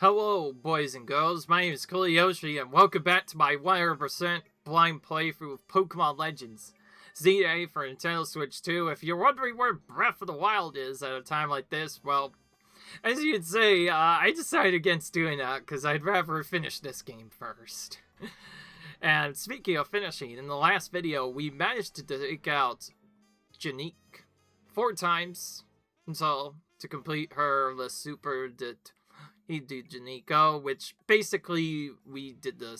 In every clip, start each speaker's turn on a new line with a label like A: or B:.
A: Hello, boys and girls. My name is Yoshi, and welcome back to my 100% blind playthrough of Pokémon Legends Z-A for Nintendo Switch 2. If you're wondering where Breath of the Wild is at a time like this, well, as you can see, I decided against doing that because I'd rather finish this game first. And speaking of finishing, in the last video, we managed to take out Janique 4 times until to complete her the Super He did Janico, which basically we did the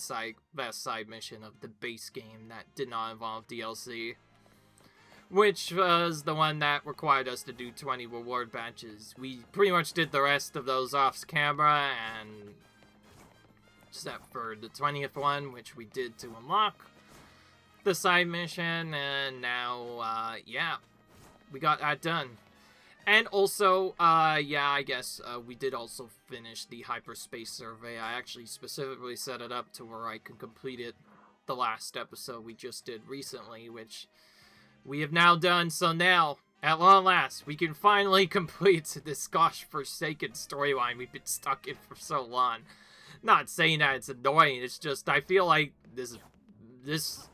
A: best side mission of the base game that did not involve DLC, which was the one that required us to do 20 reward badges. We pretty much did the rest of those off camera, and except for the 20th one, which we did to unlock the side mission, and now, yeah, we got that done. And also, yeah, I guess we did also finish the hyperspace survey. I actually specifically set it up to where I can complete it the last episode we just did recently, which we have now done. So now, at long last, we can finally complete this gosh-forsaken storyline we've been stuck in for so long. Not saying that it's annoying, it's just I feel like this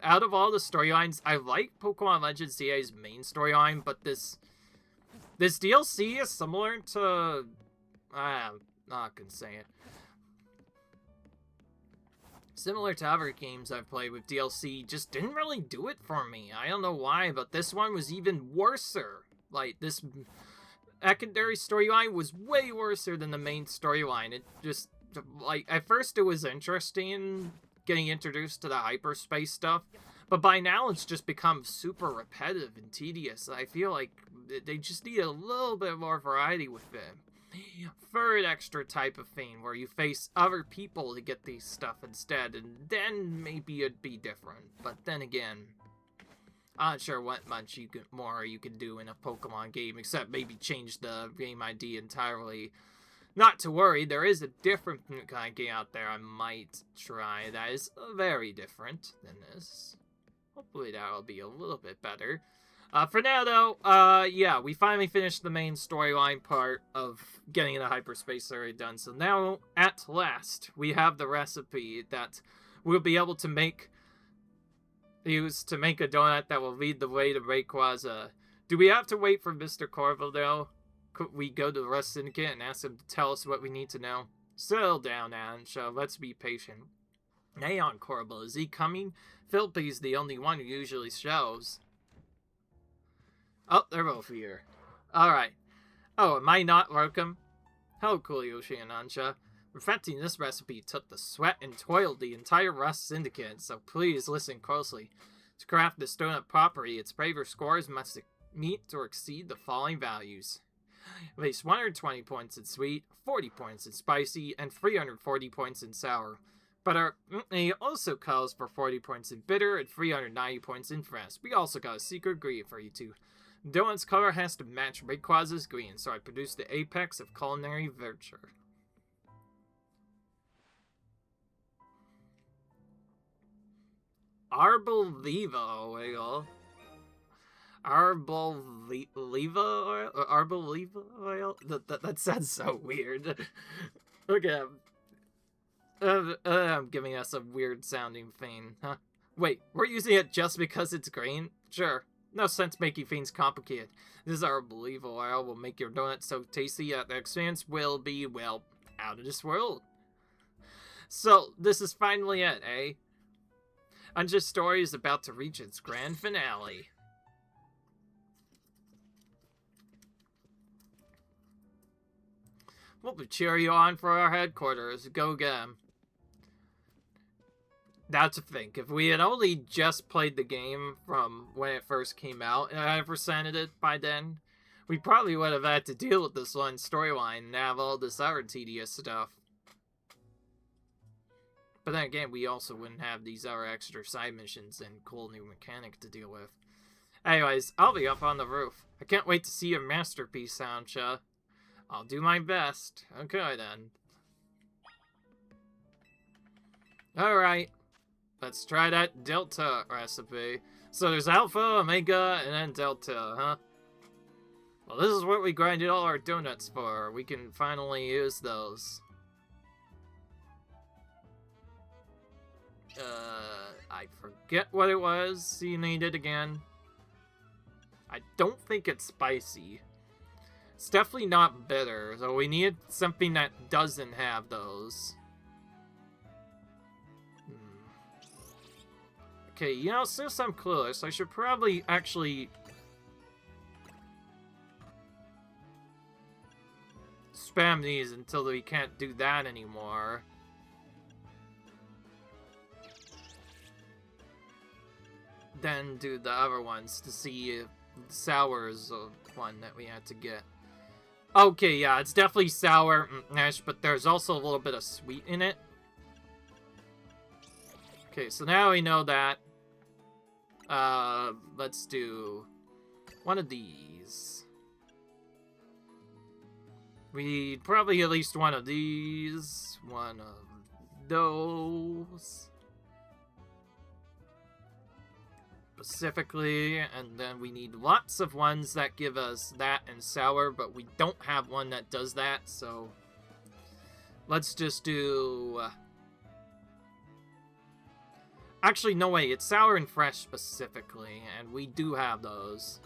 A: out of all the storylines, I like Pokémon Legends Z-A's main storyline, but this DLC is similar to... I'm not gonna say it. Similar to other games I've played with DLC, just didn't really do it for me. I don't know why, but this one was even worser. Like, this secondary storyline was way worser than the main storyline. It just, like, at first it was interesting getting introduced to the hyperspace stuff, but by now it's just become super repetitive and tedious. I feel like they just need a little bit more variety with it. Third extra type of thing where you face other people to get these stuff instead, and then maybe it'd be different. But then again, I'm not sure what much more you can do in a Pokemon game, except maybe change the game ID entirely. Not to worry, there is a different kind of game out there I might try that is very different than this. Hopefully that'll be a little bit better. For now, though, yeah, we finally finished the main storyline part of getting the hyperspace survey done. So now, at last, we have the recipe that we'll be able to use to make a donut that will lead the way to Rayquaza. Do we have to wait for Mr. Corvo, though? Could we go to the Rust Syndicate and ask him to tell us what we need to know? Settle down, Ansha. Let's be patient. Neon Corvo, is he coming? Philippe's the only one who usually shows. Oh, they're both here. Alright. Oh, am I not welcome? Hello, Yoshi and Ansha. Perfecting this recipe took the sweat and toil of the entire Rust Syndicate, so please listen closely. To craft this donut properly, its flavor scores must meet or exceed the following values. At least 120 points in sweet, 40 points in spicy, and 340 points in sour. But it also calls for 40 points in bitter and 390 points in fresh. We also got a secret ingredient for you too. Donut's color has to match Rayquaza's green, so I produced the apex of culinary virtue. Arboliva oil. Arboliva oil? That sounds so weird. Okay. I'm giving us a weird sounding thing, huh? Wait, we're using it just because it's green? Sure. No sense making things complicated. This Arboliva oil will make your donut so tasty that the experience will be, well, out of this world. So, this is finally it, eh? Anja's story is about to reach its grand finale. We'll be cheering you on for our headquarters. Go get 'em. Now to think, if we had only just played the game from when it first came out, and I presented it by then, we probably would have had to deal with this one storyline and have all this other tedious stuff. But then again, we also wouldn't have these other extra side missions and cool new mechanic to deal with. Anyways, I'll be up on the roof. I can't wait to see your masterpiece, Ansha. I'll do my best. Okay, then. Alright. Let's try that Delta recipe. So there's Alpha, Omega, and then Delta, huh? Well, this is what we grinded all our donuts for. We can finally use those. I forget what it was you needed again. I don't think it's spicy. It's definitely not bitter, so we need something that doesn't have those. Okay, you know, since I'm clueless, I should probably actually spam these until we can't do that anymore. Then do the other ones to see if sour's one that we had to get. Okay, yeah, it's definitely sour, but there's also a little bit of sweet in it. Okay, so now we know that. Let's do one of these. We need probably at least one of these, one of those. Specifically, and then we need lots of ones that give us that and sour, but we don't have one that does that, so let's just do... Actually, no way, it's sour and fresh specifically, and we do have those.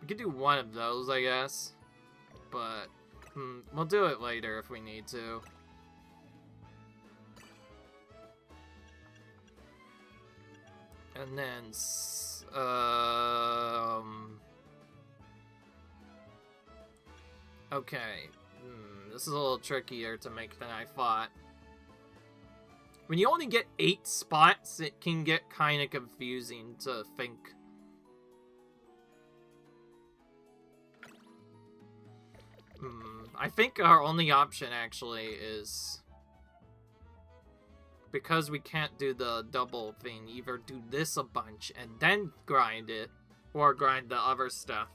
A: We could do one of those, I guess, but we'll do it later if we need to. And then, okay, this is a little trickier to make than I thought. When you only get 8 spots, it can get kind of confusing to think. I think our only option, actually, is... Because we can't do the double thing, either do this a bunch and then grind it, or grind the other stuff.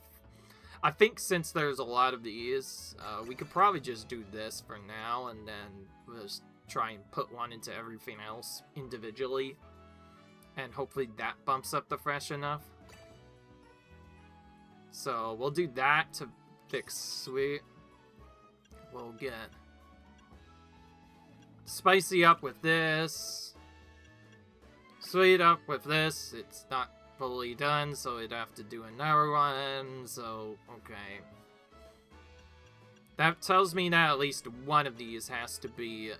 A: I think since there's a lot of these, we could probably just do this for now, and then just try and put one into everything else individually. And hopefully that bumps up the fresh enough. So we'll do that to fix sweet. We'll get... spicy up with this. Sweet up with this. It's not fully done, so we'd have to do another one. So, okay. That tells me that at least one of these has to be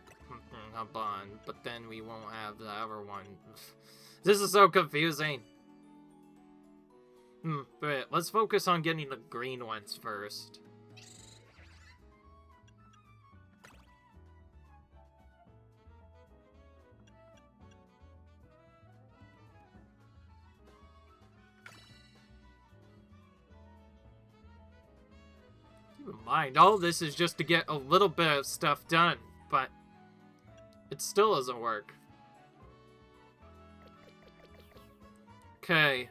A: a bond, but then we won't have the other one. This is so confusing. But let's focus on getting the green ones first. Keep in mind, all this is just to get a little bit of stuff done, but it still doesn't work. Okay.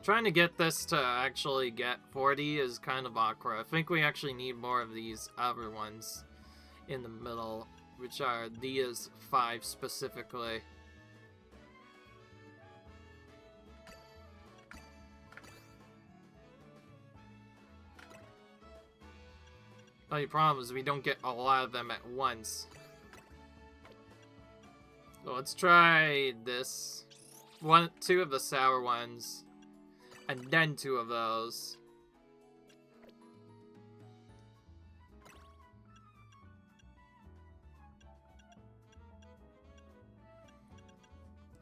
A: Trying to get this to actually get 40 is kind of awkward. I think we actually need more of these other ones in the middle, which are these 5 specifically. The only problem is we don't get a lot of them at once. So let's try this. 2 of the sour ones. And then 2 of those.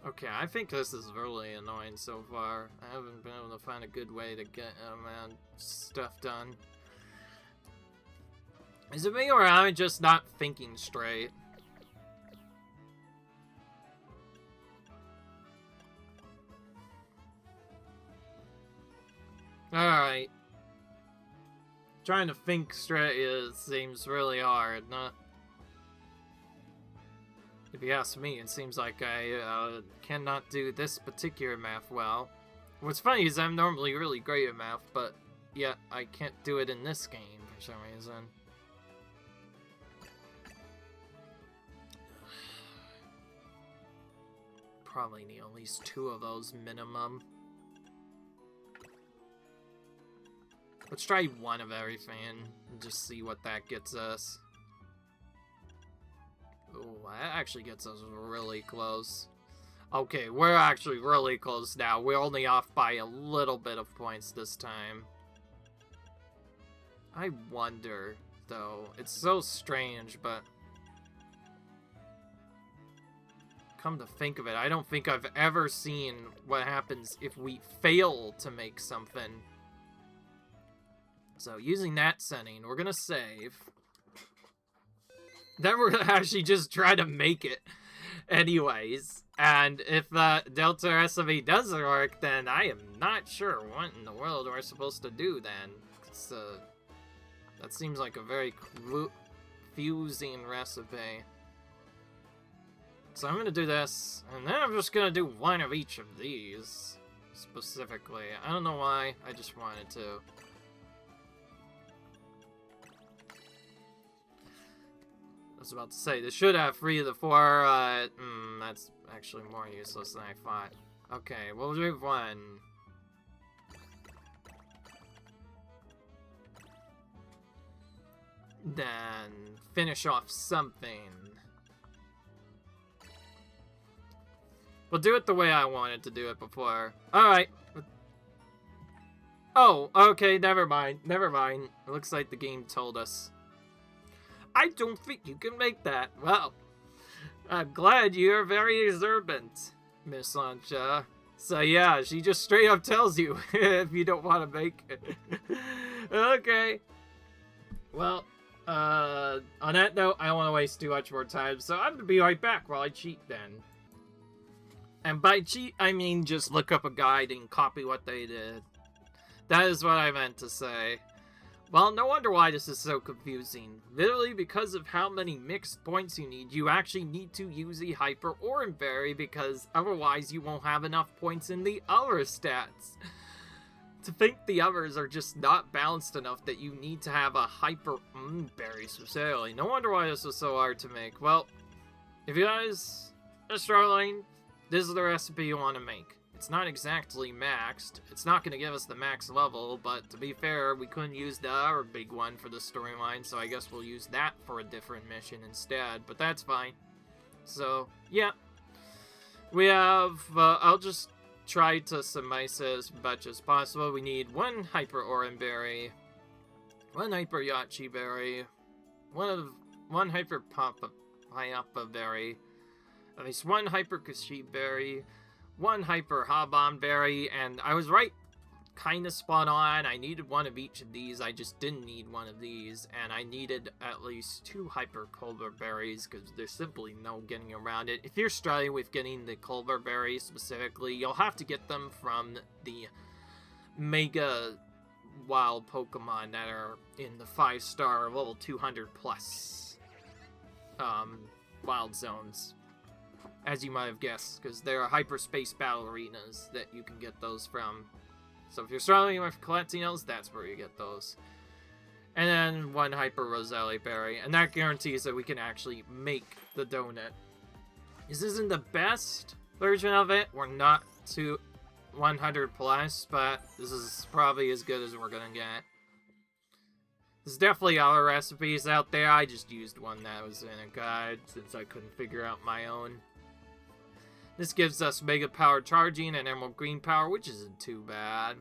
A: Okay, I think this is really annoying so far. I haven't been able to find a good way to get stuff done. Is it me or am I just not thinking straight? Alright. Trying to think straight seems really hard, huh? If you ask me, it seems like I cannot do this particular math well. What's funny is I'm normally really great at math, but yet I can't do it in this game for some reason. Probably need at least 2 of those minimum. Let's try 1 of everything and just see what that gets us. Ooh, that actually gets us really close. Okay, we're actually really close now. We're only off by a little bit of points this time. I wonder, though. It's so strange, but... come to think of it, I don't think I've ever seen what happens if we fail to make something. So, using that setting, we're gonna save. Then we're gonna actually just try to make it. Anyways, and if the Delta recipe doesn't work, then I am not sure what in the world we're supposed to do then. That seems like a very confusing recipe. So I'm gonna do this, and then I'm just gonna do one of each of these, specifically. I don't know why, I just wanted to. I was about to say, this should have 3 of the 4, that's actually more useless than I thought. Okay, we'll do 1. Then, finish off something. We'll do it the way I wanted to do it before. Alright. Oh, okay, never mind. Never mind. It looks like the game told us. I don't think you can make that. Well, I'm glad you're very observant, Miss Ancha. So yeah, she just straight up tells you if you don't want to make it. Okay. Well, on that note, I don't want to waste too much more time, so I'm going to be right back while I cheat then. And by cheat, I mean just look up a guide and copy what they did. That is what I meant to say. Well, no wonder why this is so confusing. Literally, because of how many mixed points you need, you actually need to use a Hyper Orange Berry, because otherwise you won't have enough points in the other stats. To think the others are just not balanced enough that you need to have a Hyper Berry specifically. No wonder why this was so hard to make. Well, if you guys are struggling, this is the recipe you want to make. It's not exactly maxed. It's not going to give us the max level, but to be fair, we couldn't use the other big one for the storyline, so I guess we'll use that for a different mission instead, but that's fine. So, yeah. We have, I'll just try to summarise it as much as possible. We need 1 Hyper Orange Berry, 1 Hyper Yachi Berry, 1 Hyper Papa Berry, at least 1 Hyper Kashi Berry, 1 Hyper Habon Berry, and I was right, kind of spot on. I needed 1 of each of these, I just didn't need 1 of these, and I needed at least 2 Hyper Culver Berries, because there's simply no getting around it. If you're struggling with getting the Culver Berries specifically, you'll have to get them from the Mega Wild Pokemon that are in the 5-star level 200 plus Wild Zones. As you might have guessed, because there are hyperspace battle arenas that you can get those from. So if you're struggling with collecting those, that's where you get those. And then 1 Hyper Roselli Berry, and that guarantees that we can actually make the donut. This isn't the best version of it. We're not to 100 plus, but this is probably as good as we're gonna get. There's definitely other recipes out there. I just used one that was in a guide since I couldn't figure out my own. This gives us Mega Power Charging and Emerald Green Power, which isn't too bad.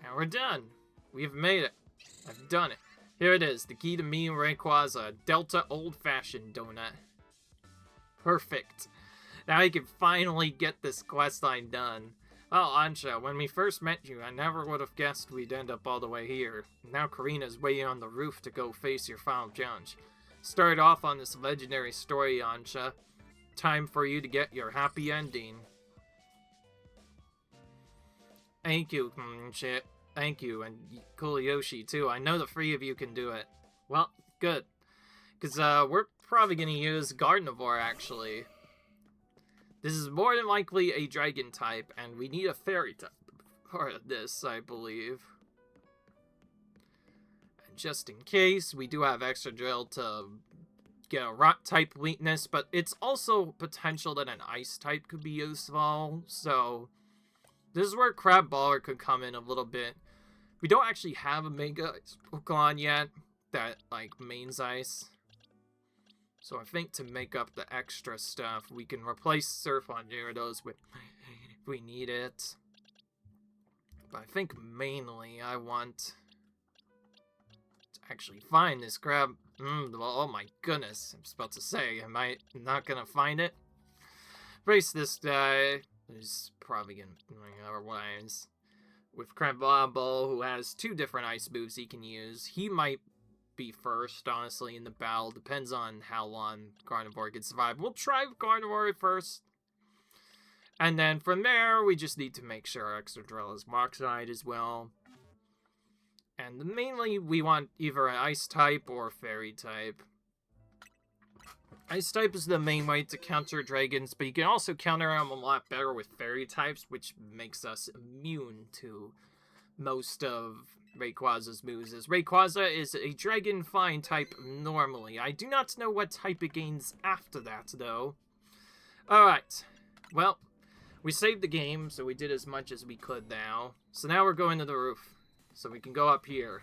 A: And we're done. We've made it. I've done it. Here it is, the key to me and Rayquaza, Delta Old Fashioned Donut. Perfect. Now I can finally get this questline done. Well, Ansha, when we first met you, I never would have guessed we'd end up all the way here. Now Karina's waiting on the roof to go face your final challenge. Started off on this legendary story, Ansha. Time for you to get your happy ending. Thank you, shit. Thank you, and Cool Yoshi, too. I know the 3 of you can do it. Well, good. Because, we're probably gonna use Gardenovore, actually. This is more than likely a Dragon type, and we need a Fairy type for this, I believe. And just in case, we do have extra drill to get a rock type weakness, but it's also potential that an ice type could be useful, so this is where Crabballer could come in a little bit. We don't actually have a Mega Ice Pokemon yet that, like, mains ice. So I think to make up the extra stuff, we can replace Surf on Gyarados with if we need it. But I think mainly I want to actually find this crab. Oh my goodness, I was about to say, am I not gonna find it? Face this guy, who's probably gonna otherwise. With Crabble, who has 2 different ice moves he can use. He might be first, honestly, in the battle. Depends on how long Gardevoir can survive. We'll try Gardevoir first. And then from there, we just need to make sure our Excadrill is Moxide as well. And mainly, we want either an Ice type or Fairy type. Ice type is the main way to counter dragons, but you can also counter them a lot better with Fairy types, which makes us immune to most of Rayquaza's moves. As Rayquaza is a Dragon Flying type normally. I do not know what type it gains after that, though. Alright. Well, we saved the game, so we did as much as we could now. So now we're going to the roof, so we can go up here.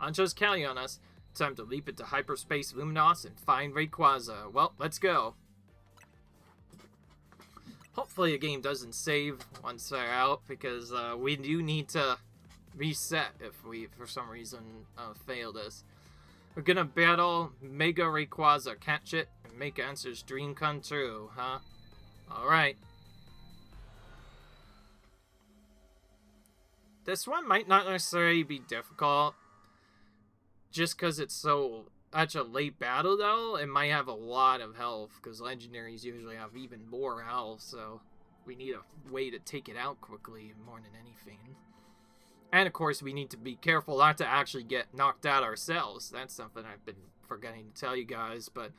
A: Ancho's counting on us. Time to leap into hyperspace Luminose and find Rayquaza. Well, let's go. Hopefully the game doesn't save once they're out, because we do need to reset if we, for some reason, fail this. We're gonna battle Mega Rayquaza, catch it, and make Answer's dream come true, huh? Alright. This one might not necessarily be difficult. Just because it's such a late battle, though, it might have a lot of health, because legendaries usually have even more health, so we need a way to take it out quickly more than anything. And, of course, we need to be careful not to actually get knocked out ourselves. That's something I've been forgetting to tell you guys, but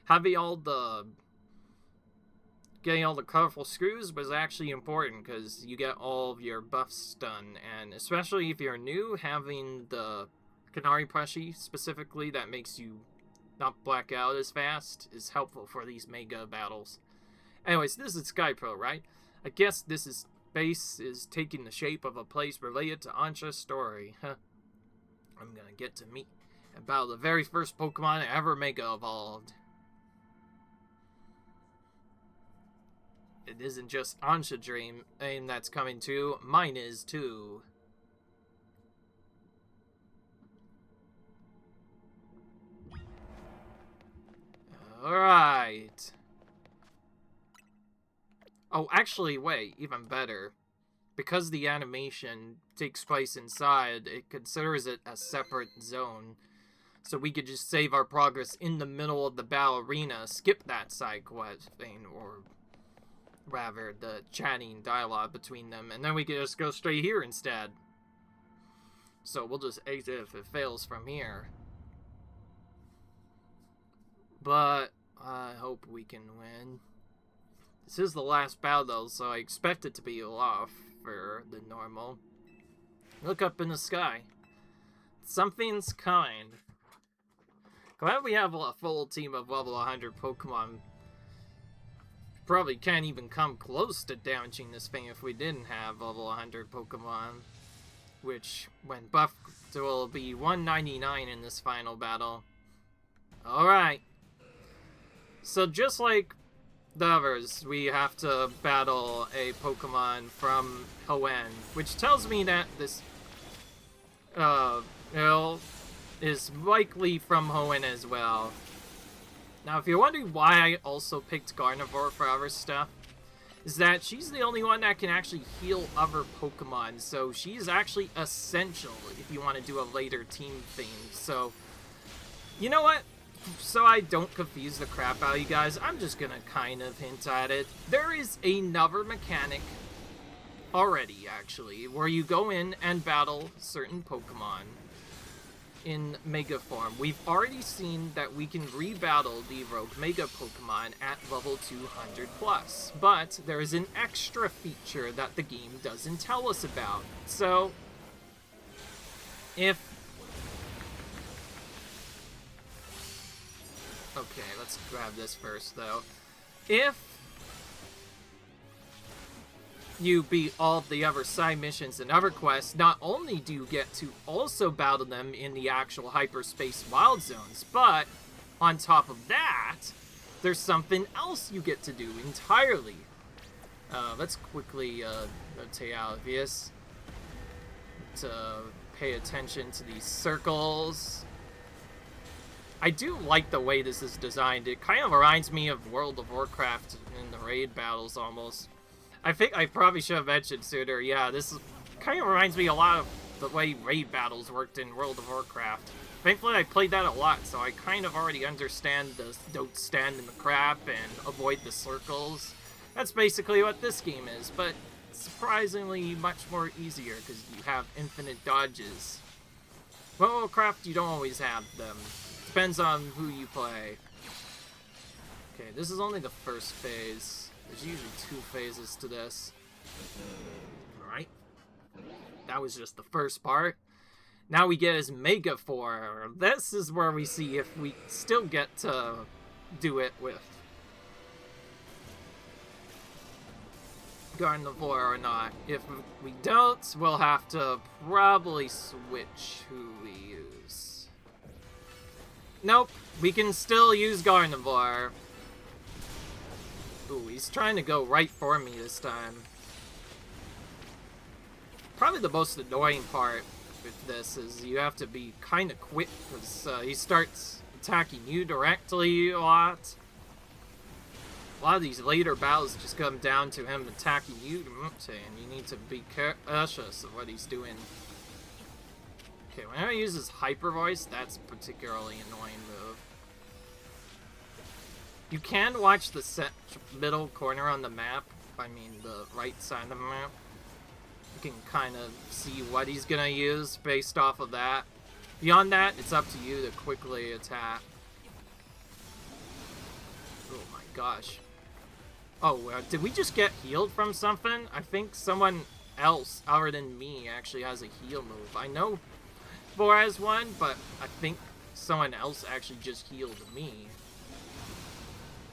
A: getting all the colorful screws was actually important, because you get all of your buffs done, and especially if you're new, having the Canary plushie, specifically, that makes you not black out as fast, is helpful for these mega battles. Anyways, this is Skypro, right? I guess this base is taking the shape of a place related to Ancha's story. Huh. I'm gonna get to meet and battle the very first Pokemon ever mega evolved. It isn't just Ancha's dream that's coming too, mine is too. Alright. Oh, actually, wait, even better. Because the animation takes place inside, it considers it a separate zone. So we could just save our progress in the middle of the battle arena, skip that side quest thing, or rather, the chatting dialogue between them, and then we could just go straight here instead. So we'll just exit if it fails from here. But I hope we can win. This is the last battle, though, so I expect it to be a lot for the normal. Look up in the sky. Something's coming. Glad we have a full team of level 100 Pokemon. Probably can't even come close to damaging this thing if we didn't have level 100 Pokemon. Which, when buffed, will be 199 in this final battle. Alright. So just like the others, we have to battle a Pokemon from Hoenn, which tells me that this hill is likely from Hoenn as well. Now, if you're wondering why I also picked Gardevoir for other stuff, is that she's the only one that can actually heal other Pokemon, so she's actually essential if you want to do a later team thing. So, you know what? So I don't confuse the crap out of you guys, I'm just gonna kind of hint at it. There is another mechanic already, actually, where you go in and battle certain Pokemon in Mega form. We've already seen that we can re-battle the Rogue Mega Pokemon at level 200 plus, but there is an extra feature that the game doesn't tell us about. So, okay, let's grab this first, though. If you beat all of the other side missions and other quests, not only do you get to also battle them in the actual hyperspace wild zones, but on top of that, there's something else you get to do entirely. Let's quickly notate obvious to pay attention to these circles. I do like the way this is designed. It kind of reminds me of World of Warcraft in the raid battles almost. I think I probably should have mentioned sooner. Yeah, this kind of reminds me a lot of the way raid battles worked in World of Warcraft. Thankfully, I played that a lot, so I kind of already understand the don't stand in the crap and avoid the circles. That's basically what this game is, but surprisingly much more easier because you have infinite dodges. Well, Warcraft, you don't always have them. Depends on who you play. Okay, this is only the first phase. There's usually 2 phases to this. Alright. That was just the first part. Now we get his Mega Form. This is where we see if we still get to do it with Gardevoir or not. If we don't, we'll have to probably switch who we use. Nope, we can still use Gardevoir. Ooh, he's trying to go right for me this time. Probably the most annoying part with this is you have to be kind of quick because he starts attacking you directly a lot. A lot of these later battles just come down to him attacking you, and you need to be cautious of what he's doing. Okay, whenever he uses Hyper Voice, that's a particularly annoying move. You can watch the middle corner on the map, I mean the right side of the map. You can kind of see what he's gonna use based off of that. Beyond that, it's up to you to quickly attack. Oh my gosh. Oh, did we just get healed from something? I think someone else other than me actually has a heal move. I know Vor has one, but I think someone else actually just healed me.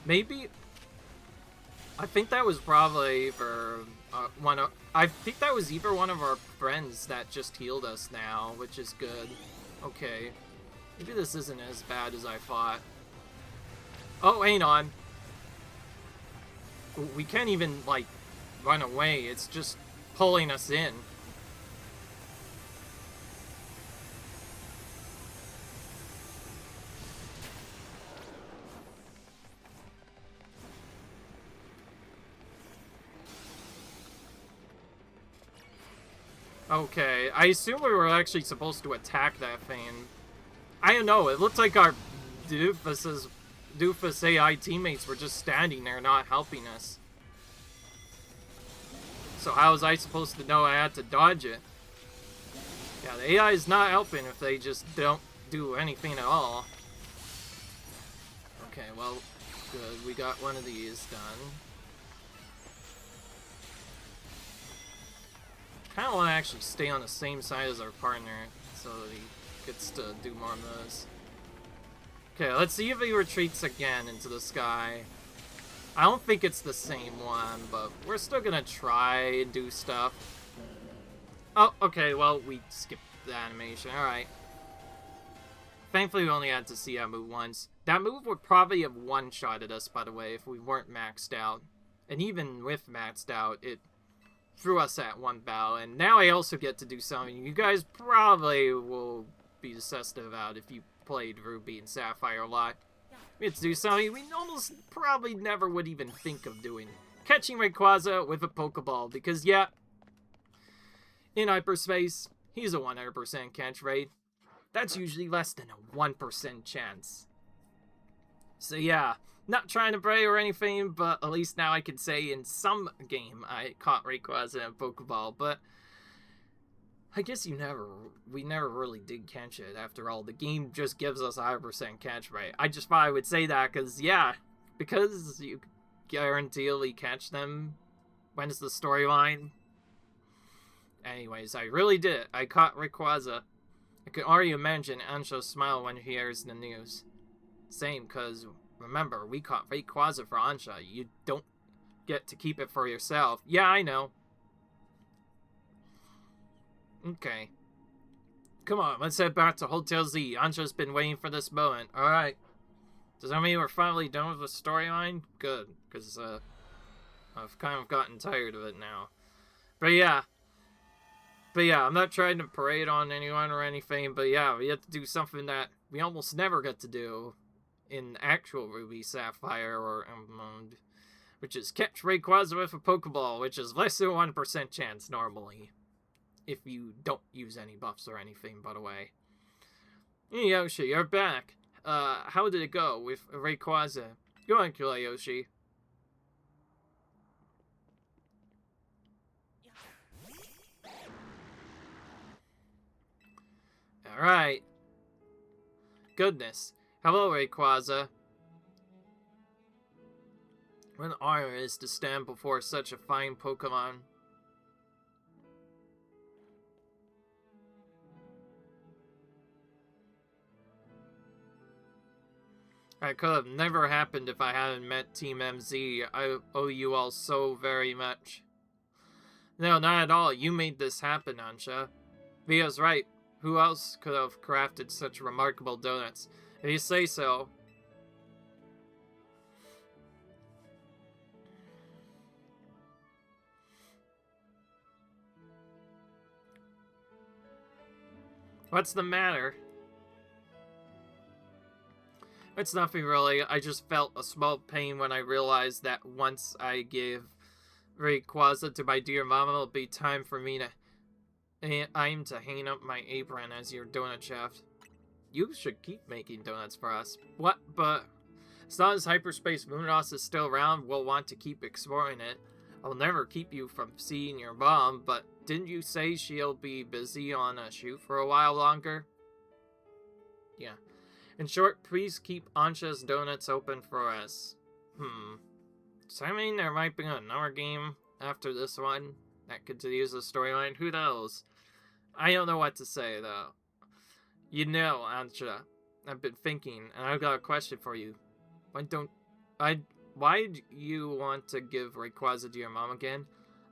A: Maybe? I think that was probably for I think that was either one of our friends that just healed us now, which is good. Okay. Maybe this isn't as bad as I thought. Oh, hang on. We can't even, like, run away. It's just pulling us in. Okay, I assume we were actually supposed to attack that thing. I don't know, it looked like our Doofus AI teammates were just standing there not helping us. So how was I supposed to know I had to dodge it? Yeah, the AI is not helping if they just don't do anything at all. Okay, well, good. We got one of these done. Kind of want to actually stay on the same side as our partner so that he gets to do more of those. Okay, let's see if he retreats again into the sky. I don't think it's the same one, but we're still gonna try and do stuff. Oh, okay, well, we skipped the animation. Alright. Thankfully, we only had to see that move once. That move would probably have one-shotted us, by the way, if we weren't maxed out. And even with maxed out, it threw us at one battle. And now I also get to do something you guys probably will be sensitive about if you played Ruby and Sapphire a lot. We get to do something we almost probably never would even think of doing. Catching Rayquaza with a Pokeball, because yeah, in hyperspace, he's a 100% catch rate. That's usually less than a 1% chance. So yeah, not trying to brag or anything, but at least now I can say in some game I caught Rayquaza in a Pokeball, but I guess we never really did catch it. After all, the game just gives us a 100% catch rate. I just thought I would say that because, yeah, because you guaranteedly catch them when it's the storyline. Anyways, I really did it. I caught Rayquaza. I can already imagine Ansho's smile when he hears the news. Same, because remember, we caught Rayquaza for Ansha. You don't get to keep it for yourself. Yeah, I know. Okay. Come on, let's head back to Hotel Z. Ansha's been waiting for this moment. Alright. Does that mean we're finally done with the storyline? Good, because I've kind of gotten tired of it now. But yeah, I'm not trying to parade on anyone or anything, but yeah, we have to do something that we almost never get to do in actual Ruby Sapphire or Emerald, which is catch Rayquaza with a Pokeball, which is less than 1% chance normally, if you don't use any buffs or anything, by the way. Hey Yoshi, you're back. How did it go with Rayquaza? Go on, Yoshi. Alright. Goodness. Hello, Rayquaza. What an honor it is to stand before such a fine Pokemon. That could have never happened if I hadn't met Team MZ. I owe you all so very much. No, not at all. You made this happen, Ansha. Via's right. Who else could have crafted such remarkable donuts? If you say so. What's the matter? It's nothing really. I just felt a small pain when I realized that once I gave Rayquaza to my dear mama, it'll be time for me to aim to hang up my apron as your donut chef. You should keep making donuts for us. What? But as long as Hyperspace Moonross is still around, we'll want to keep exploring it. I'll never keep you from seeing your mom, but didn't you say she'll be busy on a shoot for a while longer? Yeah. In short, please keep Ansha's donuts open for us. Does that mean there might be another game after this one that continues the storyline? Who knows? I don't know what to say, though. You know, Ansha, I've been thinking, and I've got a question for you. Why do you want to give Rayquaza to your mom again?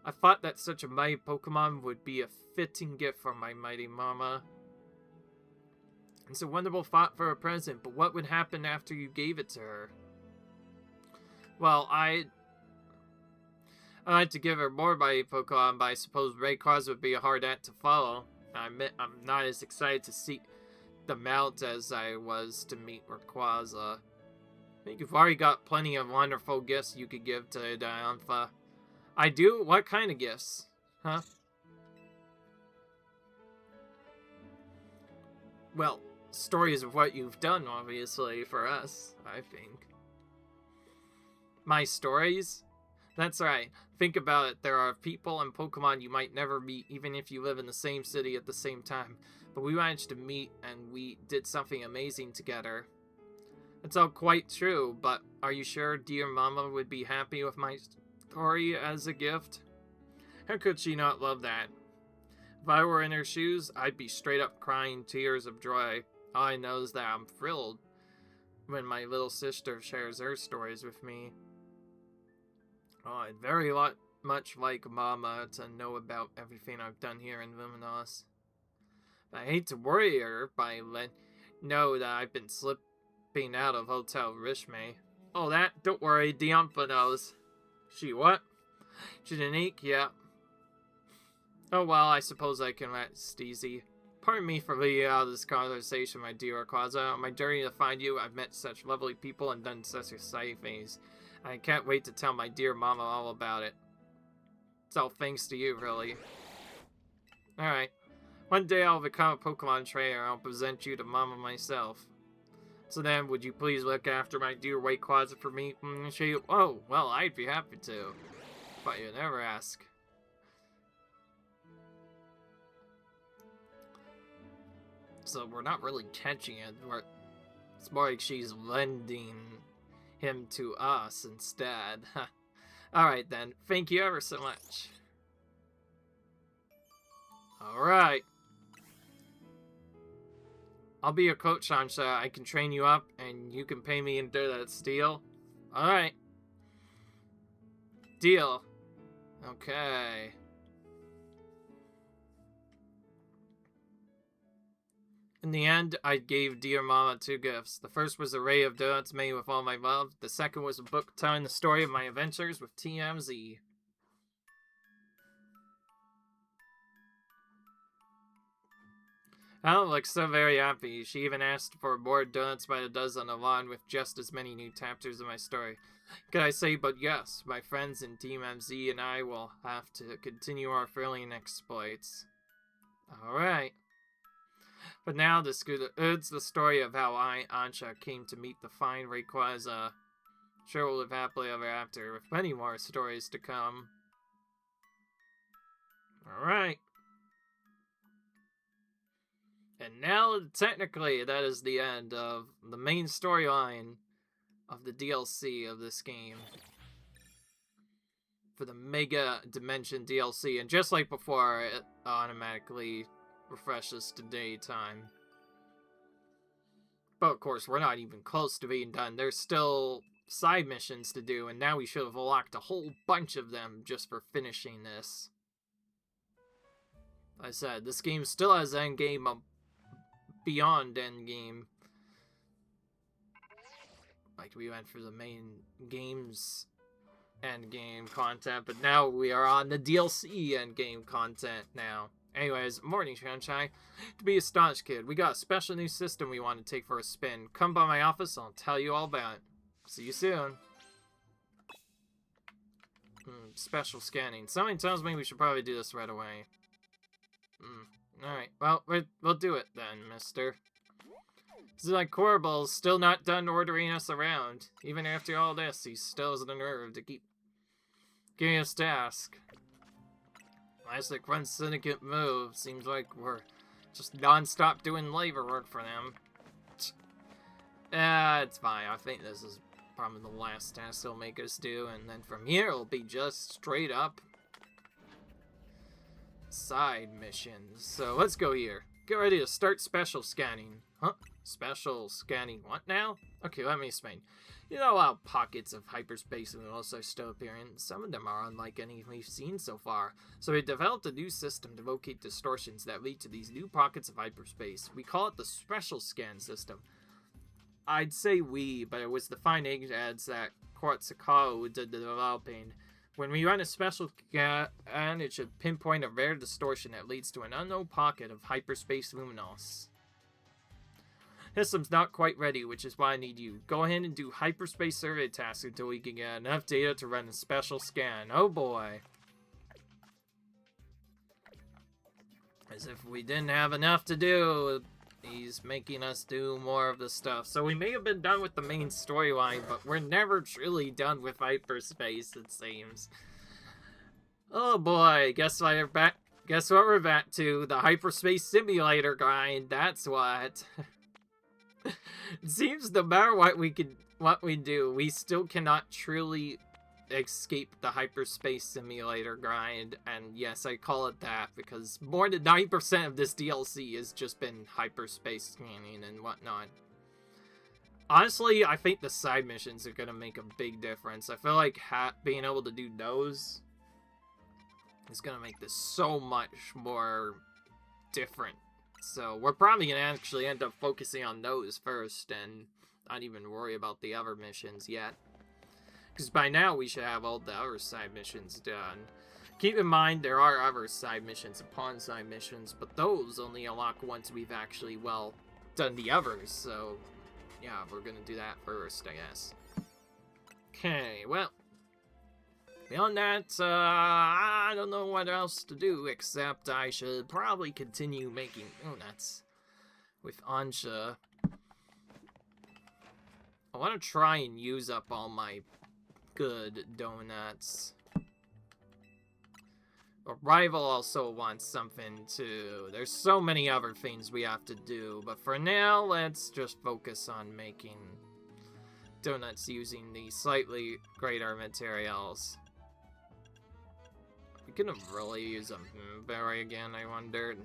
A: I thought that such a mighty Pokemon would be a fitting gift for my mighty mama. It's a wonderful thought for a present, but what would happen after you gave it to her? Well, I'd like to give her more mighty Pokemon, but I suppose Rayquaza would be a hard act to follow. I admit I'm not as excited to seek them out as I was to meet Rayquaza. I think you've already got plenty of wonderful gifts you could give to Diantha. I do? What kind of gifts? Huh? Well, stories of what you've done, obviously, for us, I think. My stories? That's right. Think about it. There are people and Pokemon you might never meet, even if you live in the same city at the same time. But we managed to meet, and we did something amazing together. It's all quite true, but are you sure dear Mama would be happy with my story as a gift? How could she not love that? If I were in her shoes, I'd be straight up crying tears of joy. All I know is that I'm thrilled when my little sister shares her stories with me. Oh, I'd very much like Mama to know about everything I've done here in Luminose. But I hate to worry her by letting know that I've been slipping out of Hotel Rishme. Oh, that? Don't worry, Diantha knows. She what? She's unique, yeah. Oh well, I suppose I can rest easy. Pardon me for leading out of this conversation, my dear Rayquaza. On my journey to find you, I've met such lovely people and done such exciting things. I can't wait to tell my dear Mama all about it. It's all thanks to you, really. Alright. One day I'll become a Pokemon trainer and I'll present you to Mama myself. So then, would you please look after my dear Rayquaza for me? Oh, well, I'd be happy to. But you never ask. So we're not really catching it. It's more like she's lending him to us instead. Alright then. Thank you ever so much. Alright. I'll be your coach, Ansha. I can train you up and you can pay me in donuts. Deal? Alright. Deal. Okay. In the end, I gave dear Mama 2 gifts. The first was a array of donuts made with all my love. The second was a book telling the story of my adventures with TMZ. Ella looked so very happy. She even asked for more donuts by the dozen along with just as many new chapters of my story. Could I say but yes, my friends in Team MZ and I will have to continue our thrilling exploits. Alright. But now this concludes the story of how I, Ansha, came to meet the fine Rayquaza. Sure we'll live happily ever after, with many more stories to come. Alright. And now, technically, that is the end of the main storyline of the DLC of this game. For the Mega Dimension DLC. And just like before, it automatically refreshes to daytime. But of course, we're not even close to being done. There's still side missions to do, and now we should have unlocked a whole bunch of them just for finishing this. Like I said, this game still has endgame beyond endgame. Like, we went for the main game's endgame content, but now we are on the DLC endgame content now. Anyways, morning, Sunshine. To be astonished, kid. We got a special new system we want to take for a spin. Come by my office, I'll tell you all about it. See you soon. Special scanning. Something tells me we should probably do this right away. Alright, well, we'll do it then, mister. This is like Corbel's still not done ordering us around. Even after all this, he still has the nerve to keep giving us tasks. Classic Run Syndicate move. Seems like we're just non-stop doing labor work for them. It's fine. I think this is probably the last task they'll make us do, and then from here it'll be just straight up side missions. So let's go here. Get ready to start special scanning. Huh? Special scanning what now? Okay, let me explain. You know how pockets of hyperspace and also still appearing? Some of them are unlike any we've seen so far. So we developed a new system to locate distortions that lead to these new pockets of hyperspace. We call it the special scan system. I'd say we, but it was the fine ads that Quetzalcoatl did the developing. When we run a special scan, it should pinpoint a rare distortion that leads to an unknown pocket of hyperspace luminous. System's not quite ready, which is why I need you. Go ahead and do hyperspace survey tasks until we can get enough data to run a special scan. Oh boy. As if we didn't have enough to do. He's making us do more of the stuff. So we may have been done with the main storyline, but we're never truly done with hyperspace, it seems. Oh boy, guess what we're back to? The hyperspace simulator grind, that's what. It seems no matter what we do, we still cannot truly escape the hyperspace simulator grind. And yes, I call it that because more than 90% of this DLC has just been hyperspace scanning and whatnot. Honestly, I think the side missions are going to make a big difference. I feel like being able to do those is going to make this so much more different. So we're probably going to actually end up focusing on those first and not even worry about the other missions yet. Because by now we should have all the other side missions done. Keep in mind there are other side missions upon side missions, but those only unlock once we've actually, well, done the others. So yeah, we're going to do that first, I guess. Okay, well. Beyond that, I don't know what else to do, except I should probably continue making donuts with Ansha. I want to try and use up all my good donuts. But Rival also wants something too. There's so many other things we have to do, but for now, let's just focus on making donuts using the slightly greater materials. We couldn't really use a berry again, I wondered.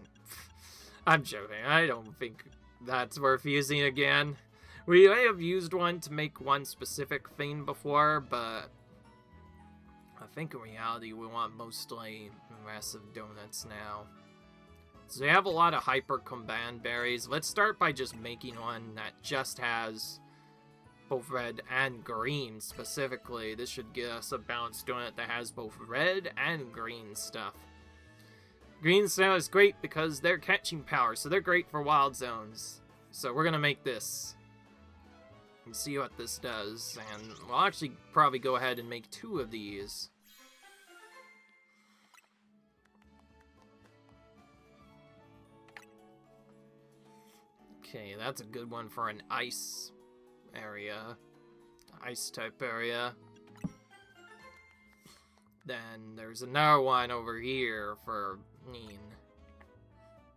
A: I'm joking, I don't think that's worth using again. We may have used one to make one specific thing before, but I think in reality we want mostly massive donuts now. So we have a lot of Hyper Comband berries. Let's start by just making one that just has both red and green specifically. This should get us a balanced donut that has both red and green stuff. Green stuff is great because they're catching power, so they're great for wild zones. So we're gonna make this and see what this does, and we'll actually probably go ahead and make 2 of these. Okay, that's a good one for an ice area. Ice type area. Then there's another one over here for Neen.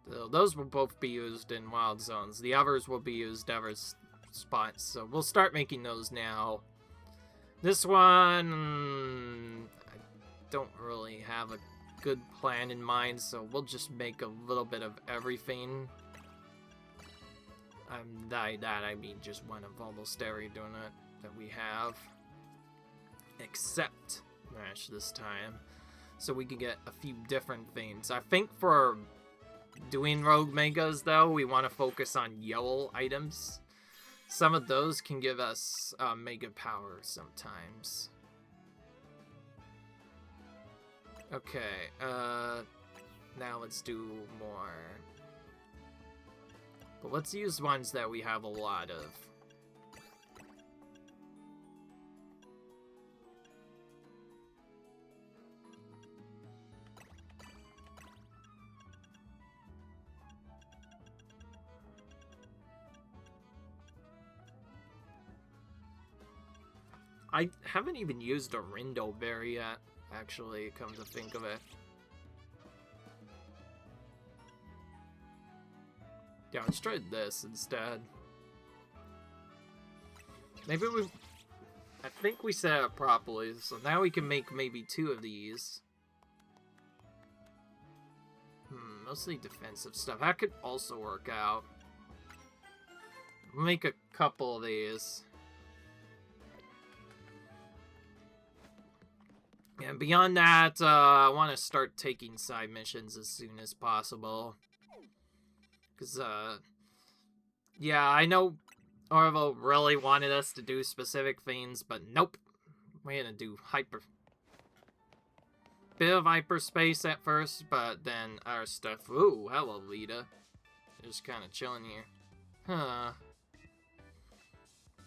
A: So those will both be used in wild zones. The others will be used other spots. So we'll start making those now. This one, I don't really have a good plan in mind, so we'll just make a little bit of everything. By that I mean just one of almost every donut that we have. Except Mash this time. So we can get a few different things. I think for doing Rogue Megas though, we want to focus on yellow items. Some of those can give us Mega Power sometimes. Okay, now let's do more. But let's use ones that we have a lot of. I haven't even used a Rindo Berry yet, actually, come to think of it. Yeah, let's try this instead. Maybe we... I think we set it up properly, so now we can make maybe 2 of these. Mostly defensive stuff. That could also work out. We'll make a couple of these. And beyond that, I want to start taking side missions as soon as possible. Because, yeah, I know Orville really wanted us to do specific things, but nope. We're gonna do bit of hyperspace at first, but then our stuff. Ooh, hello, Lita. Just kind of chilling here. Huh.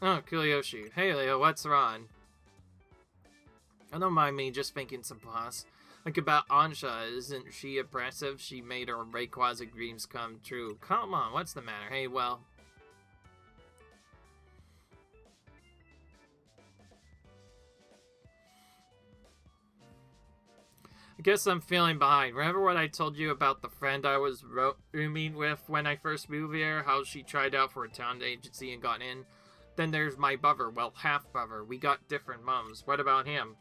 A: Oh, Kuliyoshi. Hey, Leo, what's wrong? Oh, don't mind me, just thinking some pause. Like about Anja, isn't she impressive? She made her Rayquaza dreams come true. Come on, what's the matter? Hey, well... I guess I'm feeling behind. Remember what I told you about the friend I was rooming with when I first moved here? How she tried out for a town agency and got in? Then there's my brother, well, half-brother. We got different mums. What about him?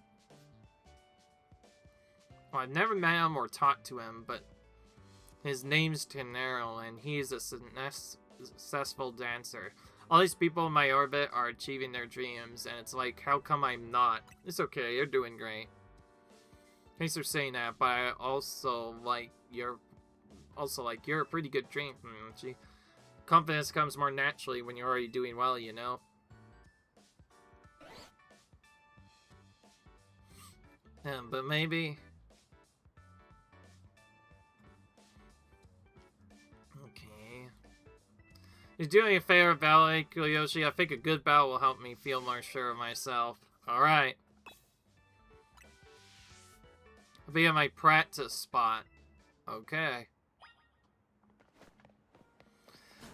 A: Well, I've never met him or talked to him, but his name's Tenero, and he's a successful dancer. All these people in my orbit are achieving their dreams, and it's like, how come I'm not? It's okay, you're doing great. Thanks for saying that, but I also like you're a pretty good dream. Confidence comes more naturally when you're already doing well, you know. But maybe. Okay. You're doing a favor, Ballet, Kuliyoshi. I think a good battle will help me feel more sure of myself. Alright. I'll be at my practice spot. Okay.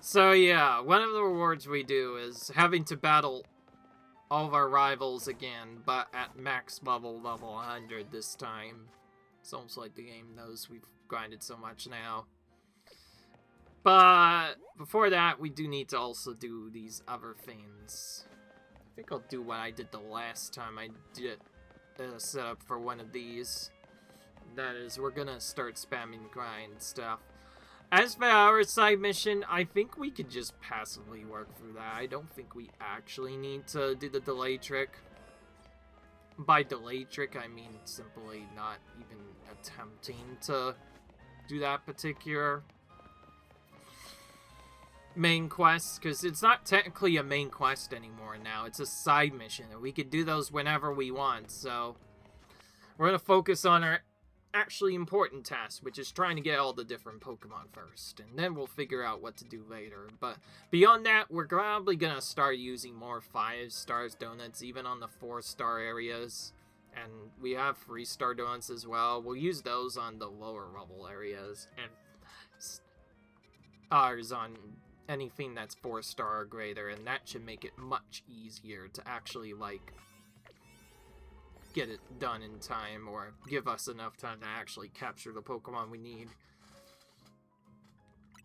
A: So yeah, one of the rewards we do is having to battle all of our rivals again, but at max level 100 this time. It's almost like the game knows we've grinded so much now. But before that, we do need to also do these other things. I think I'll do what I did the last time I did a setup for one of these. That is, we're gonna start spamming grind stuff. As for our side mission, I think we could just passively work through that. I don't think we actually need to do the delay trick. By delay trick, I mean simply not even attempting to do that particular main quests, because it's not technically a main quest anymore now. It's a side mission, and we could do those whenever we want. So we're going to focus on our actually important task, which is trying to get all the different Pokemon first, and then we'll figure out what to do later. But beyond that, we're probably going to start using more 5-star donuts, even on the 4-star areas. And we have 3-star donuts as well. We'll use those on the lower level areas, and ours on anything that's 4-star or greater, and that should make it much easier to actually, like, get it done in time, or give us enough time to actually capture the Pokemon we need.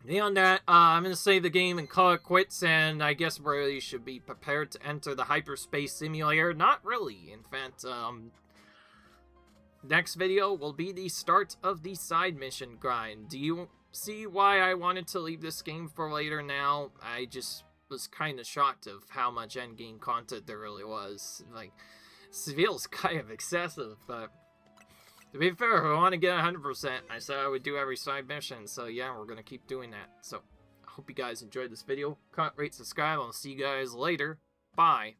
A: Beyond that, I'm going to save the game and call it quits, and I guess we really should be prepared to enter the Hyperspace Simulator. Not really. In fact, next video will be the start of the side mission grind. Do you see why I wanted to leave this game for later now? I just was kind of shocked of how much endgame content there really was. Like, it feels kind of excessive, but to be fair, if I want to get 100%, I said I would do every side mission, so yeah, we're going to keep doing that. So, I hope you guys enjoyed this video. Comment, rate, subscribe, I'll see you guys later. Bye.